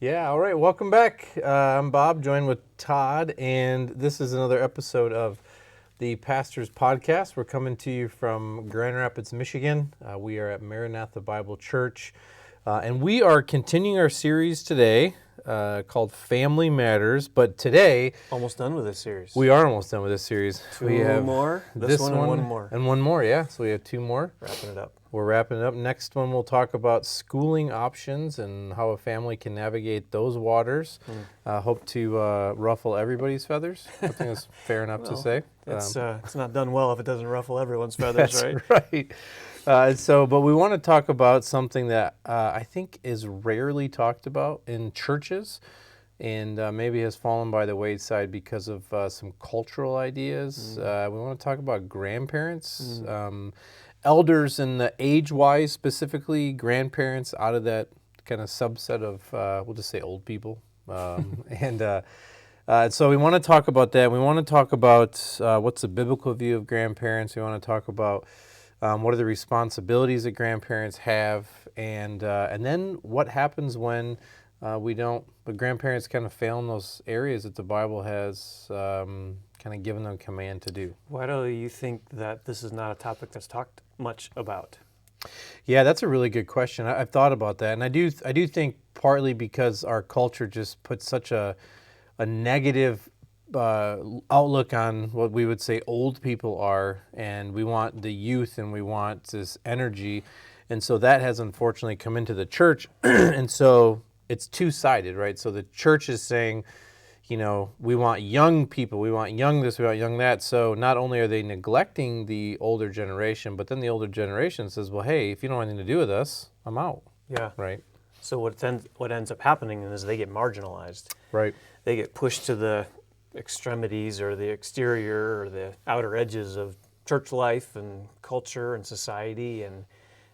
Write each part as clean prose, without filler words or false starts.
Yeah, all right. Welcome back. I'm Bob, joined with Todd, and this is another episode of the Pastor's Podcast. We're coming to you from Grand Rapids, Michigan. We are at Maranatha Bible Church, and we are continuing our series today called Family Matters. But today, Almost done with this series. we are almost done with this series. We Two have more, this one and one more. And one more, yeah. So we have two more. Wrapping it up. We're wrapping it up. Next one, we'll talk about schooling options and how a family can navigate those waters. Hope to ruffle everybody's feathers. I think that's fair enough to say. It's not done well if it doesn't ruffle everyone's feathers, That's right? right. But we want to talk about something that I think is rarely talked about in churches and maybe has fallen by the wayside because of some cultural ideas. We want to talk about grandparents. Elders in the age-wise, specifically grandparents, out of that kind of subset of, we'll just say old people. And so we want to talk about that. We want to talk about what's the biblical view of grandparents. We want to talk about what are the responsibilities that grandparents have, and then what happens when the grandparents kind of fail in those areas that the Bible has kind of given them command to do. Why do you think that this is not a topic that's talked much about? Yeah, that's a really good question. I've thought about that, and I do think partly because our culture just puts such a negative outlook on what we would say old people are, and we want the youth and we want this energy, and so that has unfortunately come into the church, and so it's two-sided, right? So the church is saying, you know, we want young people, we want young this, we want young that. So not only are they neglecting the older generation, but then the older generation says, well, hey, if you don't want anything to do with us, I'm out. Yeah. Right. So what ends up happening is they get marginalized. Right. They get pushed to the extremities or the exterior or the outer edges of church life and culture and society, and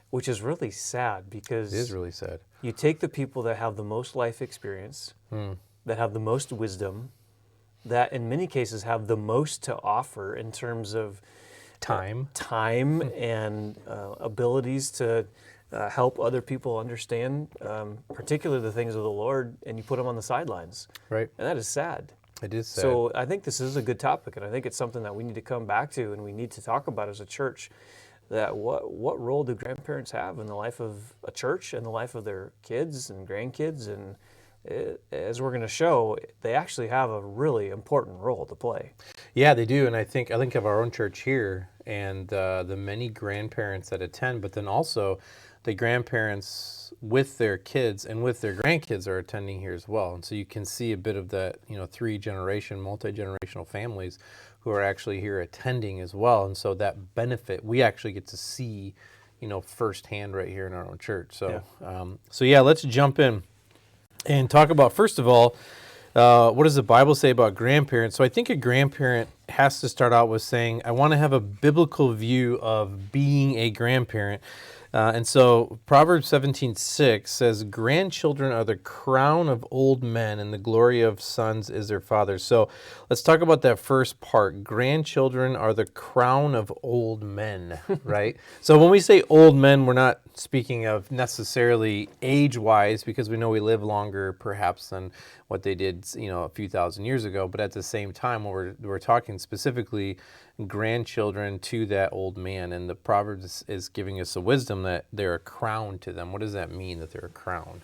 which is really sad because It is really sad. you take the people that have the most life experience, that have the most wisdom, that in many cases have the most to offer in terms of Time and abilities to help other people understand, particularly the things of the Lord, and you put them on the sidelines. Right. And that is sad. It is sad. So I think this is a good topic, and I think it's something that we need to come back to and we need to talk about as a church. That what role do grandparents have in the life of a church and the life of their kids and grandkids? And as we're going to show, they actually have a really important role to play. Yeah, they do, and I think of our own church here and the many grandparents that attend, but then also the grandparents with their kids and with their grandkids are attending here as well. And so you can see a bit of that, multi-generational families who are actually here attending as well. And so that benefit we actually get to see, firsthand right here in our own church. So, let's jump in and talk about, first of all, what does the Bible say about grandparents? So I think a grandparent has to start out with saying, I want to have a biblical view of being a grandparent. And so Proverbs 17:6 says, grandchildren are the crown of old men, and the glory of sons is their fathers. So let's talk about that first part. Grandchildren are the crown of old men, right? So when we say old men, we're not speaking of necessarily age-wise, because we know we live longer perhaps than what they did, a few thousand years ago. But at the same time, we're talking specifically grandchildren to that old man, and the Proverbs is giving us a wisdom that they're a crown to them. What does that mean, that they're a crown?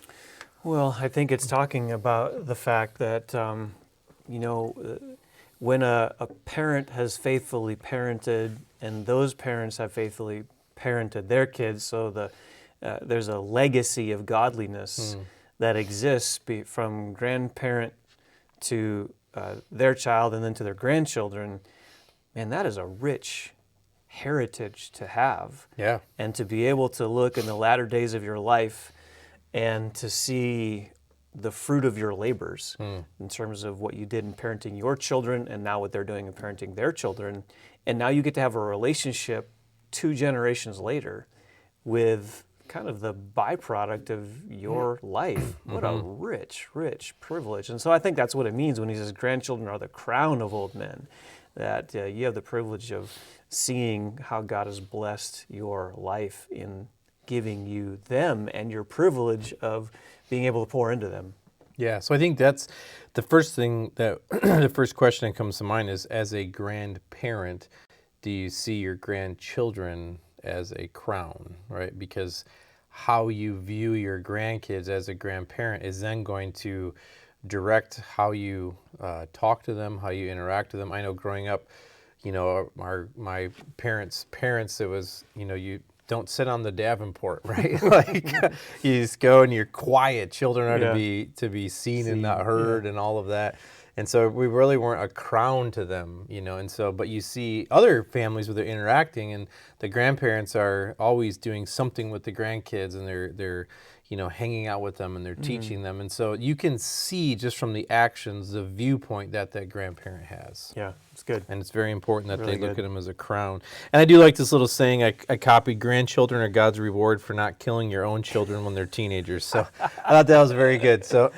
Well, I think it's talking about the fact that, when a parent has faithfully parented and those parents have faithfully parented their kids, so there's a legacy of godliness that exists from grandparent to their child and then to their grandchildren. And that is a rich heritage to have. Yeah. And to be able to look in the latter days of your life and to see the fruit of your labors in terms of what you did in parenting your children and now what they're doing in parenting their children. And now you get to have a relationship 2 generations later with kind of the byproduct of your life. What a rich, rich privilege. And so I think that's what it means when he says grandchildren are the crown of old men, that you have the privilege of seeing how God has blessed your life in giving you them and your privilege of being able to pour into them. Yeah, so I think that's the first thing that the first question that comes to mind is, as a grandparent, do you see your grandchildren as a crown, right? Because how you view your grandkids as a grandparent is then going to direct how you talk to them, how you interact with them. I know growing up, my parents, it was, you don't sit on the Davenport, right? Like you just go and you're quiet. Children are to be seen and not heard and all of that. And so we really weren't a crown to them, and so, but you see other families where they're interacting and the grandparents are always doing something with the grandkids, and they're hanging out with them and they're teaching them. And so you can see just from the actions, the viewpoint that grandparent has. Yeah, it's good. And it's very important that Really they look good. at them as a crown. And I do like this little saying I copied: grandchildren are God's reward for not killing your own children when they're teenagers. So I thought that was very good. So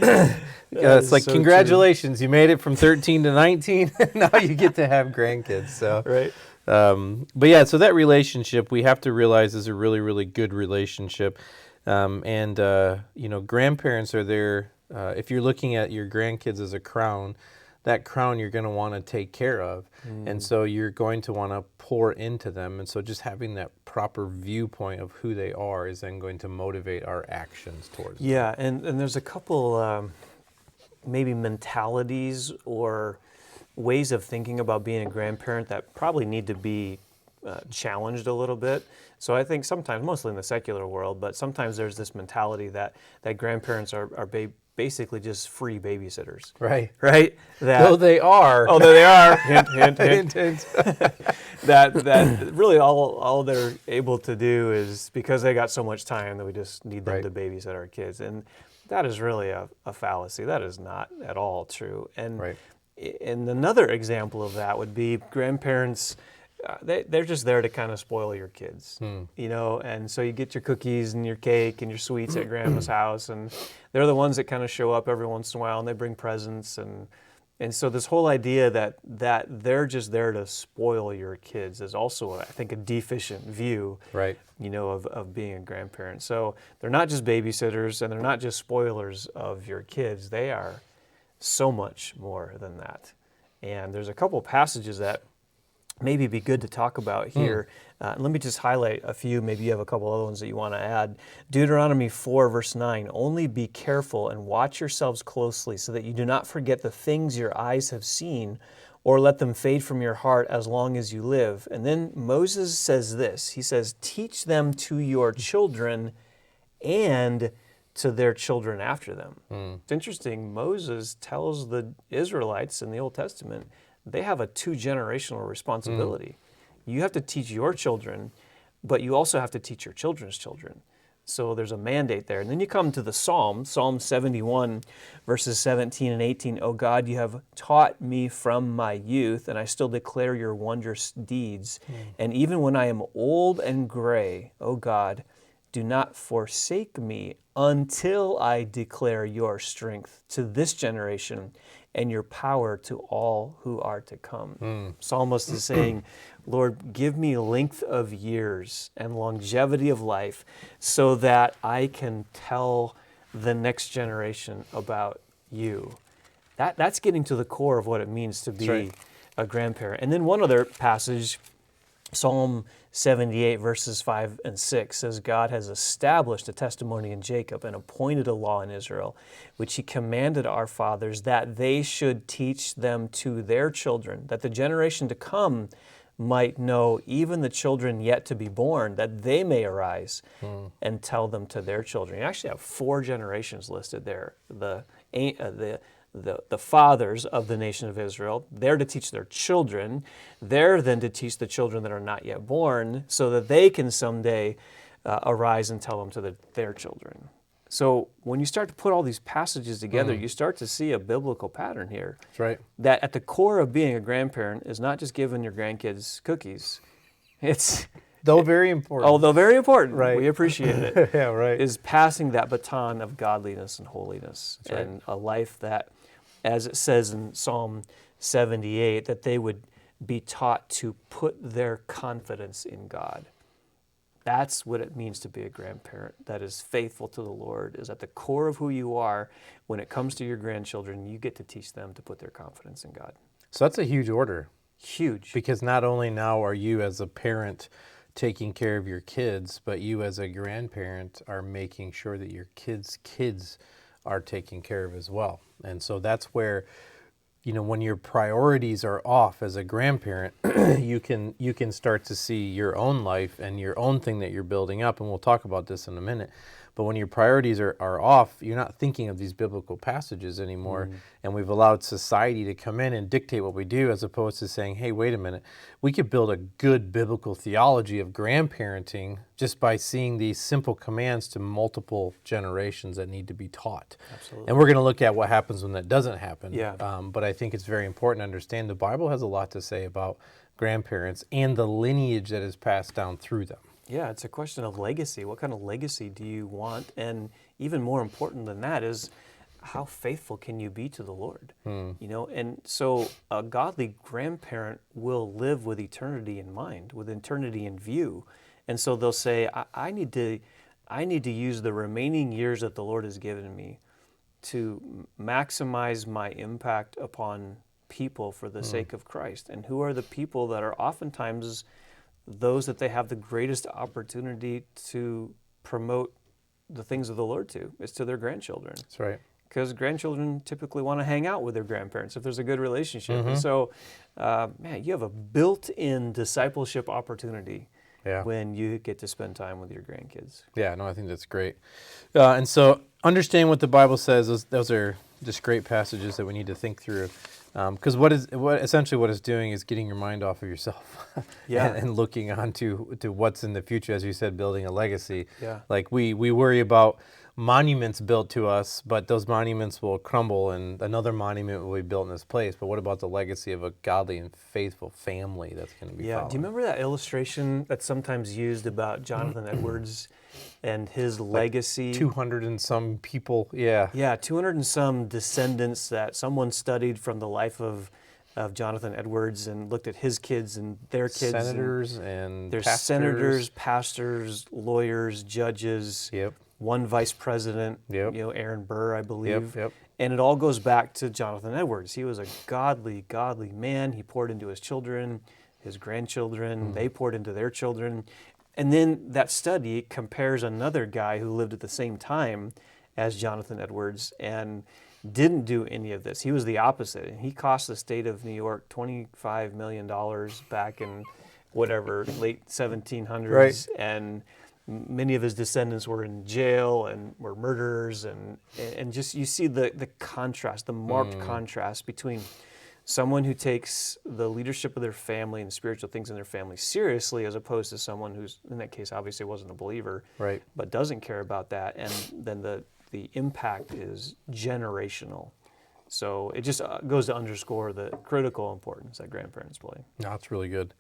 it's like, so congratulations, you made it from 13 to 19. Now you get to have grandkids. So Right. But yeah, so that relationship we have to realize is a really, really good relationship. Grandparents are there. If you're looking at your grandkids as a crown, that crown you're going to want to take care of. And so you're going to want to pour into them. And so just having that proper viewpoint of who they are is then going to motivate our actions towards them. Yeah, and there's a couple maybe mentalities or ways of thinking about being a grandparent that probably need to be challenged a little bit. So I think sometimes, mostly in the secular world, but sometimes there's this mentality that grandparents are basically just free babysitters. Right. Right? Though they are. Oh, there they are. Hint, hint, hint. Hint, hint. that really all they're able to do is, because they got so much time, that we just need them to babysit our kids. And that is really a fallacy. That is not at all true. And another example of that would be grandparents. They're just there to kind of spoil your kids, and so you get your cookies and your cake and your sweets at grandma's house, and they're the ones that kind of show up every once in a while, and they bring presents, and so this whole idea that they're just there to spoil your kids is also, I think, a deficient view, of being a grandparent. So they're not just babysitters, and they're not just spoilers of your kids. They are so much more than that. And there's a couple passages that maybe be good to talk about here. Let me just highlight a few. Maybe you have a couple other ones that you want to add. Deuteronomy 4, verse 9, only be careful and watch yourselves closely so that you do not forget the things your eyes have seen or let them fade from your heart as long as you live. And then Moses says this. He says, teach them to your children and to their children after them. It's interesting. Moses tells the Israelites in the Old Testament they have a 2-generational responsibility. You have to teach your children, but you also have to teach your children's children. So there's a mandate there. And then you come to the Psalm 71, verses 17 and 18. Oh God, you have taught me from my youth, and I still declare your wondrous deeds. And even when I am old and gray, oh God, do not forsake me until I declare your strength to this generation and your power to all who are to come. Psalmist is saying, Lord, give me length of years and longevity of life so that I can tell the next generation about you. That's getting to the core of what it means to be a grandparent. And then one other passage, Psalm 78, verses 5 and 6 says, God has established a testimony in Jacob and appointed a law in Israel, which he commanded our fathers that they should teach them to their children, that the generation to come might know, even the children yet to be born, that they may arise and tell them to their children. You actually have 4 generations listed there. The fathers of the nation of Israel, they're to teach their children. They're then to teach the children that are not yet born so that they can someday arise and tell them to their children. So when you start to put all these passages together, you start to see a biblical pattern here. That's right. That at the core of being a grandparent is not just giving your grandkids cookies. It's Though very important. Although very important, Right. we appreciate it. Yeah, right. Is passing that baton of godliness and holiness. That's right. And a life that, as it says in Psalm 78, that they would be taught to put their confidence in God. That's what it means to be a grandparent that is faithful to the Lord, is at the core of who you are. When it comes to your grandchildren, you get to teach them to put their confidence in God. So that's a huge order. Huge. Because not only now are you as a parent taking care of your kids, but you as a grandparent are making sure that your kids are taken care of as well. And so that's where, when your priorities are off as a grandparent, you can start to see your own life and your own thing that you're building up. And we'll talk about this in a minute. But when your priorities are off, you're not thinking of these biblical passages anymore. And we've allowed society to come in and dictate what we do, as opposed to saying, hey, wait a minute, we could build a good biblical theology of grandparenting just by seeing these simple commands to multiple generations that need to be taught. Absolutely. And we're going to look at what happens when that doesn't happen. Yeah. But I think it's very important to understand the Bible has a lot to say about grandparents and the lineage that is passed down through them. Yeah, it's a question of legacy. What kind of legacy do you want? And even more important than that is, how faithful can you be to the Lord? And so a godly grandparent will live with eternity in mind, with eternity in view. And so they'll say, I need to use the remaining years that the Lord has given me to maximize my impact upon people for the sake of Christ. And who are the people that are oftentimes those that they have the greatest opportunity to promote the things of the Lord to? Is to their grandchildren. That's right. Because grandchildren typically want to hang out with their grandparents if there's a good relationship. And so, you have a built-in discipleship opportunity when you get to spend time with your grandkids. Yeah, no, I think that's great. And so understand what the Bible says. Those are just great passages that we need to think through. Because what it's doing is getting your mind off of yourself and looking on to what's in the future, as you said, building a legacy. Yeah. Like we worry about monuments built to us, but those monuments will crumble and another monument will be built in its place. But what about the legacy of a godly and faithful family that's going to be followed? Do you remember that illustration that's sometimes used about Jonathan Edwards and his legacy? 200 and some people, Yeah, 200 and some descendants that someone studied from the life of Jonathan Edwards and looked at his kids and their kids. Senators and there's pastors. senators, pastors, lawyers, judges. Yep. One vice president, Yep. Aaron Burr, I believe. Yep. And it all goes back to Jonathan Edwards. He was a godly man. He poured into his children, his grandchildren. They poured into their children. And then that study compares another guy who lived at the same time as Jonathan Edwards and didn't do any of this. He was the opposite. And he cost the state of New York $25 million back in late 1700s. Right. And many of his descendants were in jail and were murderers, and just you see the contrast, the marked contrast between someone who takes the leadership of their family and spiritual things in their family seriously, as opposed to someone who's, in that case, obviously wasn't a believer, right, but doesn't care about that, and then the impact is generational. So it just goes to underscore the critical importance that grandparents play. No, that's really good.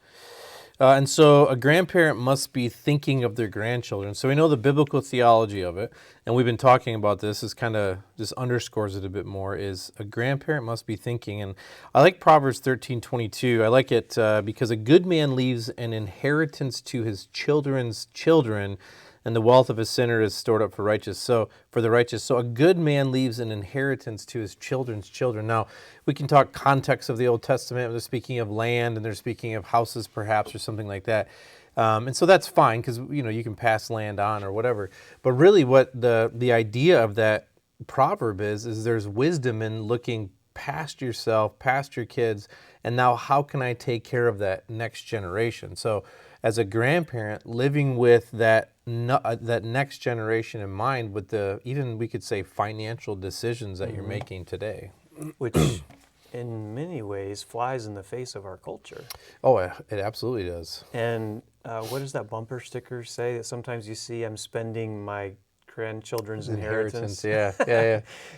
And so a grandparent must be thinking of their grandchildren. So we know the biblical theology of it, and we've been talking about this, is kind of just underscores it a bit more, is a grandparent must be thinking. And I like Proverbs 13:22. I like it because a good man leaves an inheritance to his children's children, and the wealth of a sinner is stored up for the righteous. So a good man leaves an inheritance to his children's children. Now, we can talk context of the Old Testament. They're speaking of land, and they're speaking of houses, perhaps, or something like that. And so that's fine, because you can pass land on or whatever. But really, what the idea of that proverb is there's wisdom in looking past yourself, past your kids, and now how can I take care of that next generation? So as a grandparent, living with that next generation in mind, with even we could say financial decisions that you're making today. Which in many ways flies in the face of our culture. Oh, it absolutely does. And what does that bumper sticker say that sometimes you see, I'm spending my grandchildren's inheritance? Yeah.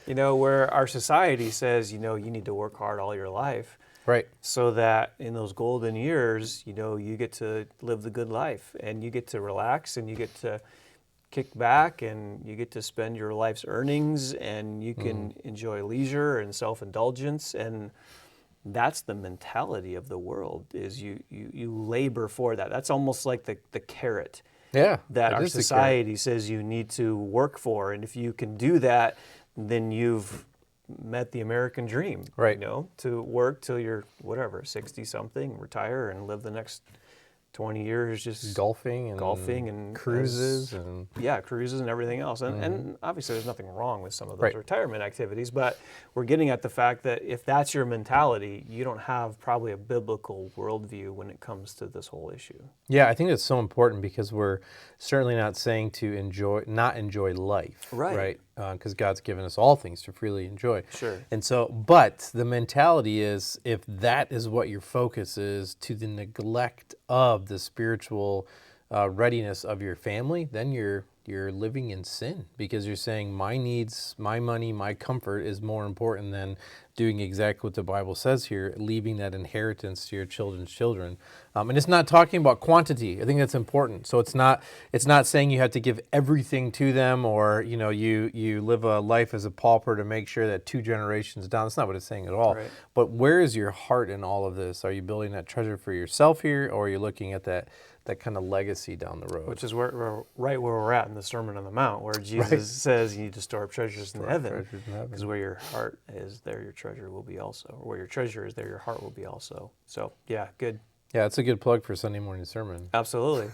Where our society says, you need to work hard all your life. Right. So that in those golden years, you get to live the good life, and you get to relax, and you get to kick back, and you get to spend your life's earnings, and you can enjoy leisure and self-indulgence. And that's the mentality of the world, is you labor for that. That's almost like the carrot. Yeah, that it our is secure. society says you need to work for. And if you can do that, then you've met the American dream, Right. to work till you're, 60 something, retire and live the next 20 years just golfing and cruises cruises and everything else. And obviously there's nothing wrong with some of those Right. retirement activities, but we're getting at the fact that if that's your mentality, you don't have probably a biblical worldview when it comes to this whole issue. Yeah, I think that's so important because we're certainly not saying to not enjoy life, Right. Because God's given us all things to freely enjoy. Sure. And so, but the mentality is, if that is what your focus is, to the neglect of the spiritual readiness of your family, then you're living in sin, because you're saying my needs, my money, my comfort is more important than doing exactly what the Bible says here, leaving that inheritance to your children's children. And it's not talking about quantity. I think that's important. So it's not saying you have to give everything to them, or you live a life as a pauper to make sure that 2 generations down. That's not what it's saying at all. Right. But where is your heart in all of this? Are you building that treasure for yourself here, or are you looking at that kind of legacy down the road? Which is right where we're at in the Sermon on the Mount, where Jesus says you need to store up treasures in heaven, because where your heart is, there your treasure will be also. Or where your treasure is, there your heart will be also. So, yeah, good. Yeah, it's a good plug for Sunday morning sermon. Absolutely.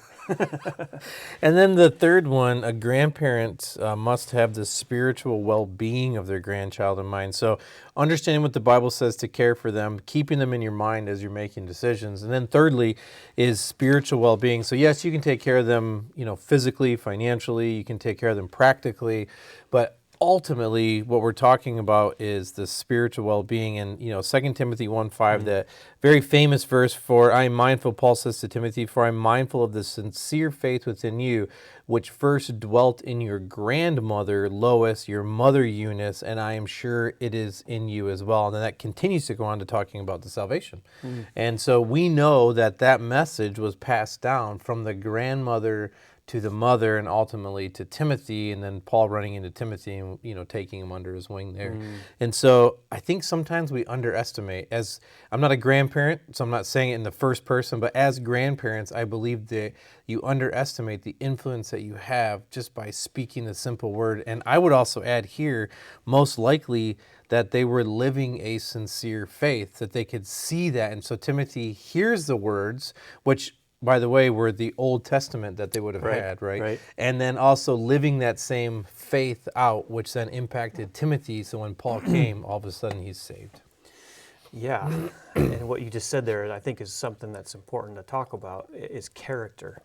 And then the third one, a grandparent must have the spiritual well-being of their grandchild in mind. So understanding what the Bible says to care for them, keeping them in your mind as you're making decisions. And then thirdly is spiritual well-being. So yes, you can take care of them, physically, financially, you can take care of them practically, but ultimately what we're talking about is the spiritual well-being. And 2 Timothy 1:5, that very famous verse, for I am mindful, Paul says to Timothy, for I am mindful of the sincere faith within you, which first dwelt in your grandmother Lois, your mother Eunice, and I am sure it is in you as well. And then that continues to go on to talking about the salvation. And so we know that message was passed down from the grandmother to the mother, and ultimately to Timothy, and then Paul running into Timothy and taking him under his wing there. And so I think sometimes we underestimate, as I'm not a grandparent, so I'm not saying it in the first person, but as grandparents, I believe that you underestimate the influence that you have just by speaking the simple word. And I would also add here, most likely, that they were living a sincere faith, that they could see that. And so Timothy hears the words, which, by the way, were the Old Testament that they would have had, right? And then also living that same faith out, which then impacted Timothy. So when Paul came, all of a sudden he's saved. Yeah. And what you just said there, I think, is something that's important to talk about, is character.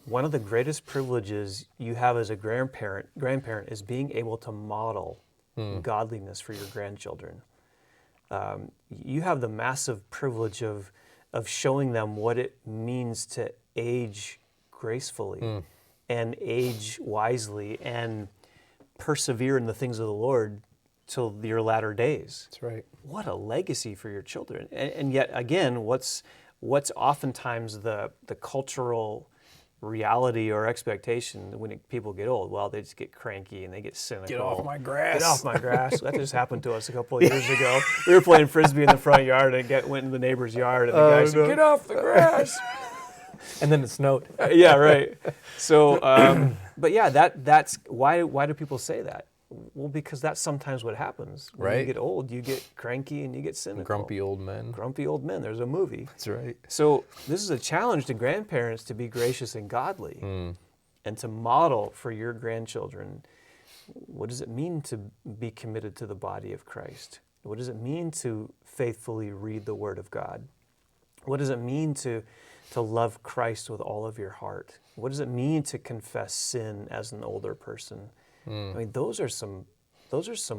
One of the greatest privileges you have as a grandparent is being able to model godliness for your grandchildren. You have the massive privilege of showing them what it means to age gracefully and age wisely and persevere in the things of the Lord till your latter days. That's right. What a legacy for your children. And yet, again, what's oftentimes the cultural reality or expectation when people get old? Well, they just get cranky and they get cynical. Get off my grass. Get off my grass. That just happened to us a couple of years ago. We were playing Frisbee in the front yard and went in the neighbor's yard, and the guy said, "Get off the grass." And then it snowed. Yeah, right. So, but yeah, that's why do people say that? Well, because that's sometimes what happens. When you get old, you get cranky and you get cynical. Grumpy old men. Grumpy old men. There's a movie. That's right. So this is a challenge to grandparents to be gracious and godly and to model for your grandchildren. What does it mean to be committed to the body of Christ? What does it mean to faithfully read the Word of God? What does it mean to love Christ with all of your heart? What does it mean to confess sin as an older person? I mean, those are some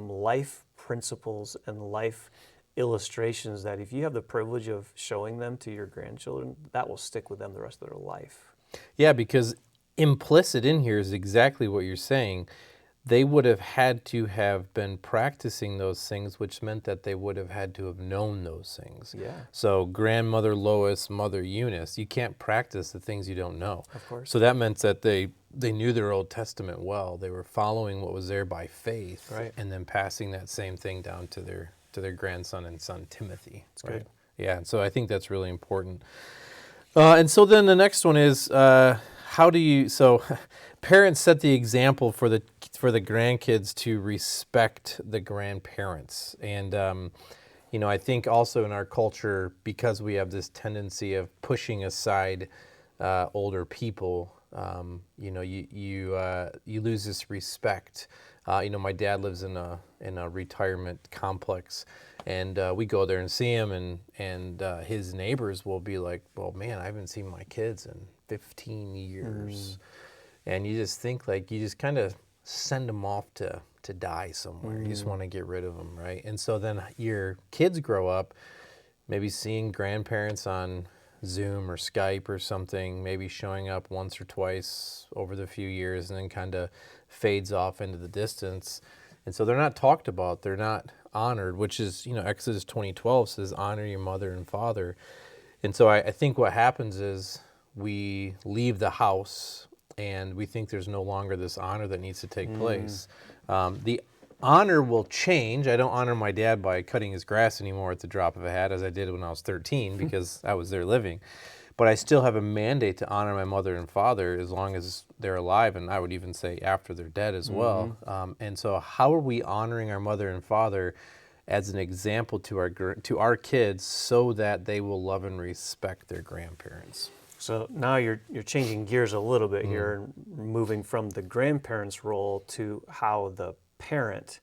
life principles and life illustrations that if you have the privilege of showing them to your grandchildren, that will stick with them the rest of their life. Yeah, because implicit in here is exactly what you're saying. They would have had to have been practicing those things, which meant that they would have had to have known those things. Yeah. So grandmother Lois, mother Eunice, you can't practice the things you don't know. Of course. So that meant that they knew their Old Testament well. They were following what was there by faith, right, and then passing that same thing down to their grandson and son Timothy. That's right? Good. Yeah, and so I think that's really important. And so then the next one is, how do you, so parents set the example for the grandkids to respect the grandparents. And, I think also in our culture, because we have this tendency of pushing aside older people, you lose this respect. My dad lives in a retirement complex, and we go there and see him, and his neighbors will be like, "Well, man, I haven't seen my kids in 15 years," and you just think like you just kind of send them off to die somewhere. You just want to get rid of them, right? And so then your kids grow up, maybe seeing grandparents on Zoom or Skype or something, maybe showing up once or twice over the few years, and then kind of fades off into the distance. And so they're not talked about, they're not honored, which is, Exodus 20:12 says, honor your mother and father. And so I think what happens is we leave the house and we think there's no longer this honor that needs to take place. The honor will change. I don't honor my dad by cutting his grass anymore at the drop of a hat, as I did when I was 13, because I was there living. But I still have a mandate to honor my mother and father as long as they're alive, and I would even say after they're dead as well. And so how are we honoring our mother and father as an example to our kids so that they will love and respect their grandparents? So now you're changing gears a little bit here, and moving from the grandparents' role to how the parent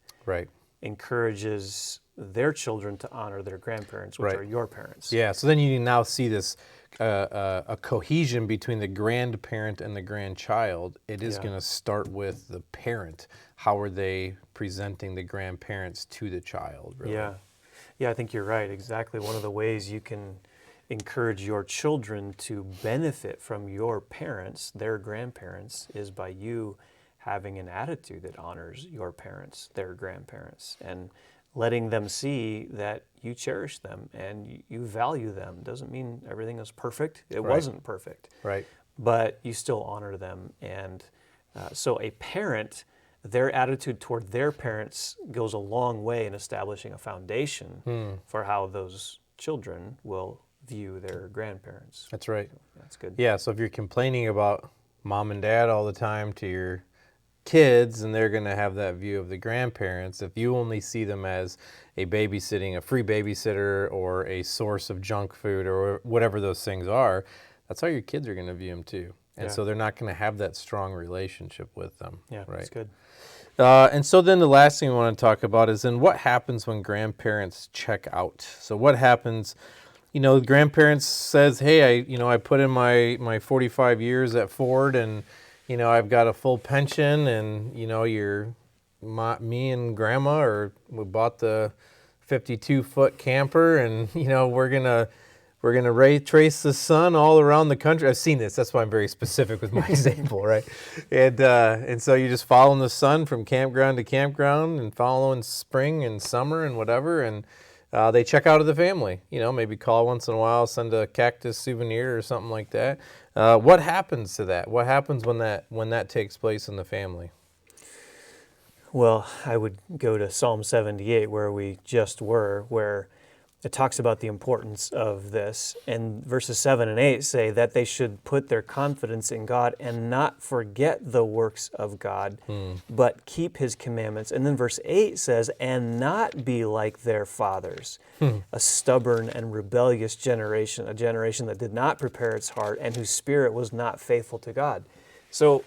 encourages their children to honor their grandparents, which are your parents. Yeah, so then you now see this a cohesion between the grandparent and the grandchild. It is going to start with the parent. How are they presenting the grandparents to the child? Really? Yeah, I think you're right. Exactly. One of the ways you can encourage your children to benefit from your parents, their grandparents, is by you having an attitude that honors your parents, their grandparents, and letting them see that you cherish them and you value them. Doesn't mean everything is perfect. It wasn't perfect. Right. But you still honor them. And so a parent, their attitude toward their parents goes a long way in establishing a foundation for how those children will view their grandparents. That's right. So that's good. Yeah, so if you're complaining about mom and dad all the time to your kids, and they're going to have that view of the grandparents. If you only see them as a free babysitter, or a source of junk food, or whatever those things are, that's how your kids are going to view them too. And so they're not going to have that strong relationship with them. Yeah, right? That's good. And so then the last thing we want to talk about is then what happens when grandparents check out. So what happens, the grandparents says, hey, I put in my 45 years at Ford, and I've got a full pension, and me and Grandma we bought the 52-foot camper, and we're gonna trace the sun all around the country. I've seen this. That's why I'm very specific with my example, right? And so you're just following the sun from campground to campground, and following spring and summer and whatever, and they check out of the family. Maybe call once in a while, send a cactus souvenir or something like that. What happens to that? What happens when that takes place in the family? Well, I would go to Psalm 78, where we just were, where it talks about the importance of this. And verses 7 and 8 say that they should put their confidence in God and not forget the works of God, but keep his commandments. And then verse 8 says, and not be like their fathers, a stubborn and rebellious generation, a generation that did not prepare its heart and whose spirit was not faithful to God. So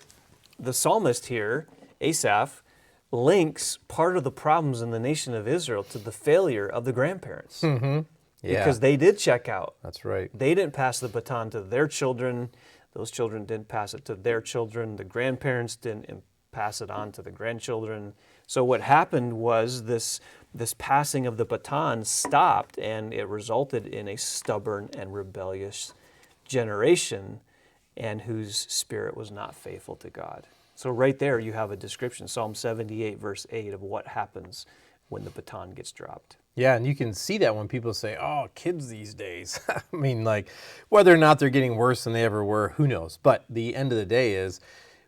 the psalmist here, Asaph, links part of the problems in the nation of Israel to the failure of the grandparents. Because they did check out. That's right. They didn't pass the baton to their children. Those children didn't pass it to their children. The grandparents didn't pass it on to the grandchildren. So what happened was this passing of the baton stopped, and it resulted in a stubborn and rebellious generation, and whose spirit was not faithful to God. So right there you have a description, Psalm 78, verse 8, of what happens when the baton gets dropped. Yeah, and you can see that when people say, oh, kids these days. I mean, like, whether or not they're getting worse than they ever were, who knows? But the end of the day is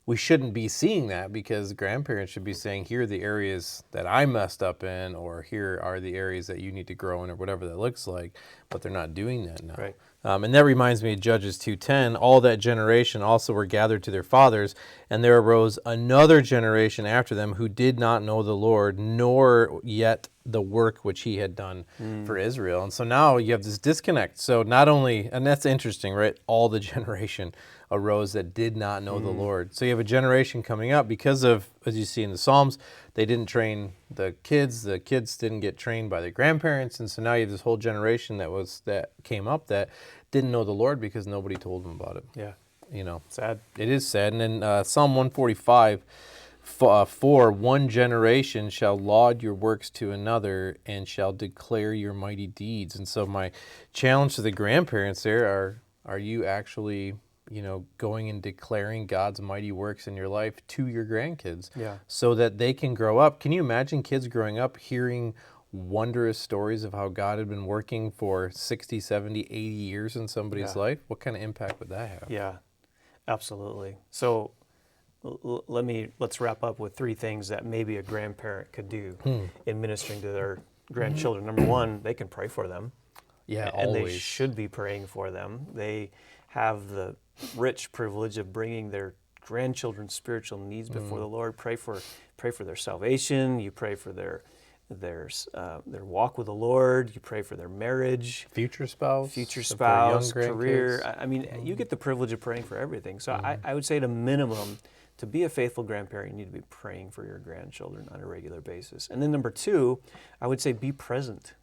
we shouldn't be seeing that, because grandparents should be saying, here are the areas that I messed up in, or here are the areas that you need to grow in, or whatever that looks like. But they're not doing that now. Right. And that reminds me of Judges 2:10. All that generation also were gathered to their fathers, and there arose another generation after them who did not know the Lord, nor yet the work which he had done for Israel. And so now you have this disconnect. So not only, and that's interesting, right? All the generation arose that did not know the Lord. So you have a generation coming up because of, as you see in the Psalms, they didn't train the kids didn't get trained by their grandparents, and so now you have this whole generation that came up that didn't know the Lord because nobody told them about it. Yeah. Sad. It is sad. And then Psalm 145, 4, one generation shall laud your works to another and shall declare your mighty deeds. And so my challenge to the grandparents there are you actually going and declaring God's mighty works in your life to your grandkids, so that they can grow up. Can you imagine kids growing up hearing wondrous stories of how God had been working for 60, 70, 80 years in somebody's life? What kind of impact would that have? Yeah, absolutely. So let's wrap up with 3 things that maybe a grandparent could do in ministering to their grandchildren. Number 1, they can pray for them. Yeah, and always. they should be praying for them. They have the rich privilege of bringing their grandchildren's spiritual needs before the Lord. Pray for their salvation. You pray for their walk with the Lord. You pray for their marriage, future spouse, career. I mean, you get the privilege of praying for everything. So I would say at a minimum, to be a faithful grandparent, you need to be praying for your grandchildren on a regular basis. And then number 2, I would say be present.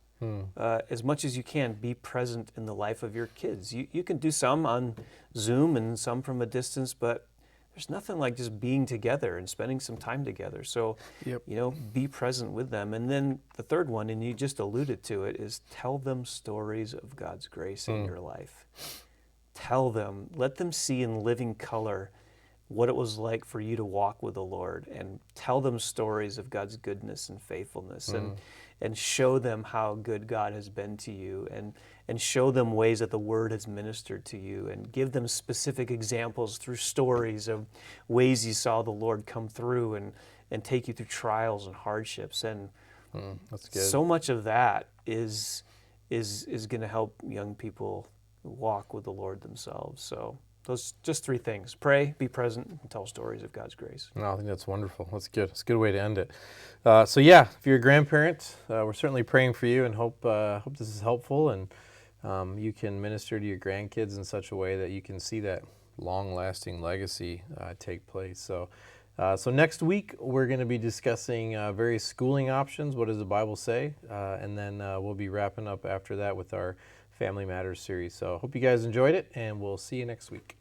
As much as you can, be present in the life of your kids. You can do some on Zoom and some from a distance, but there's nothing like just being together and spending some time together. So, be present with them. And then the third one, and you just alluded to it, is tell them stories of God's grace in your life. Tell them, let them see in living color what it was like for you to walk with the Lord, and tell them stories of God's goodness and faithfulness, and show them how good God has been to you, and show them ways that the Word has ministered to you, and give them specific examples through stories of ways you saw the Lord come through and take you through trials and hardships. And that's good. So much of that is going to help young people walk with the Lord themselves. So those just 3 things: pray, be present, and tell stories of God's grace. No, I think that's wonderful. That's good. It's a good way to end it. So yeah, if you're a grandparent, we're certainly praying for you and hope this is helpful, and you can minister to your grandkids in such a way that you can see that long-lasting legacy take place. So next week we're going to be discussing various schooling options. What does the Bible say? And then we'll be wrapping up after that with our Family Matters series. So hope you guys enjoyed it, and we'll see you next week.